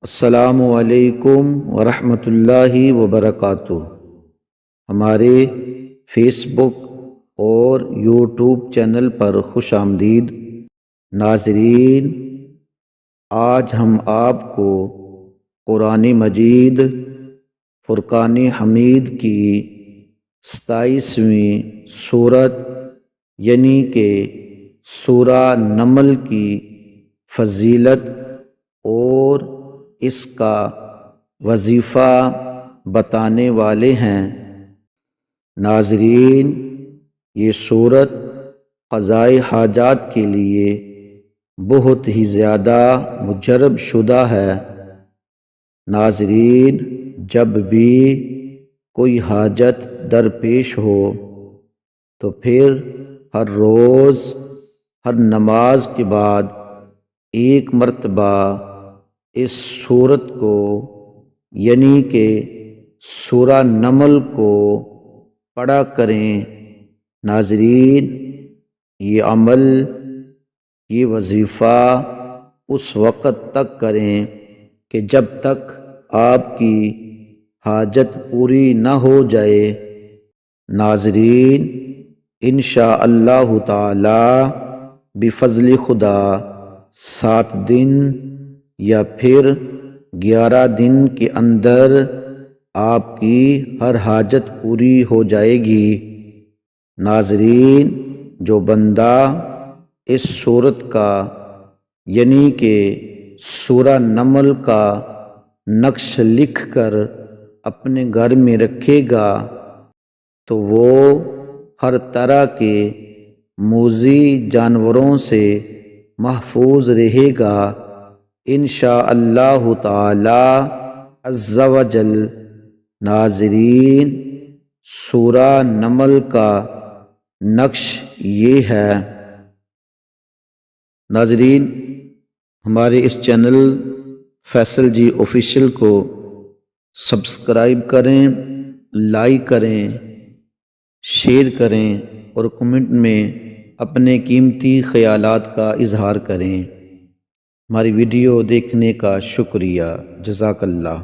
السلام علیکم ورحمۃ اللہ وبرکاتہ۔ ہمارے فیس بک اور یوٹیوب چینل پر خوش آمدید ناظرین۔ آج ہم آپ کو قرآن مجید فرقان حمید کی 27ویں سورت یعنی کہ سورہ نمل کی فضیلت اور اس کا وظیفہ بتانے والے ہیں۔ ناظرین، یہ سورت قضائے حاجات کے لیے بہت ہی زیادہ مجرب شدہ ہے۔ ناظرین، جب بھی کوئی حاجت درپیش ہو تو پھر ہر روز ہر نماز کے بعد ایک مرتبہ اس سورت کو یعنی کہ سورہ نمل کو پڑھا کریں۔ ناظرین، یہ عمل یہ وظیفہ اس وقت تک کریں کہ جب تک آپ کی حاجت پوری نہ ہو جائے۔ ناظرین، انشاءاللہ تعالی بفضل خدا 7 دن یا پھر 11 دن کے اندر آپ کی ہر حاجت پوری ہو جائے گی۔ ناظرین، جو بندہ اس سورت کا یعنی کہ سورہ نمل کا نقش لکھ کر اپنے گھر میں رکھے گا تو وہ ہر طرح کے موذی جانوروں سے محفوظ رہے گا انشاءاللہ تعالی عز و جل۔ ناظرین، سورہ نمل کا نقش یہ ہے۔ ناظرین، ہمارے اس چینل فیصل جی آفیشیل کو سبسکرائب کریں، لائک کریں، شیئر کریں اور کمنٹ میں اپنے قیمتی خیالات کا اظہار کریں۔ ہماری ویڈیو دیکھنے کا شکریہ، جزاک اللہ۔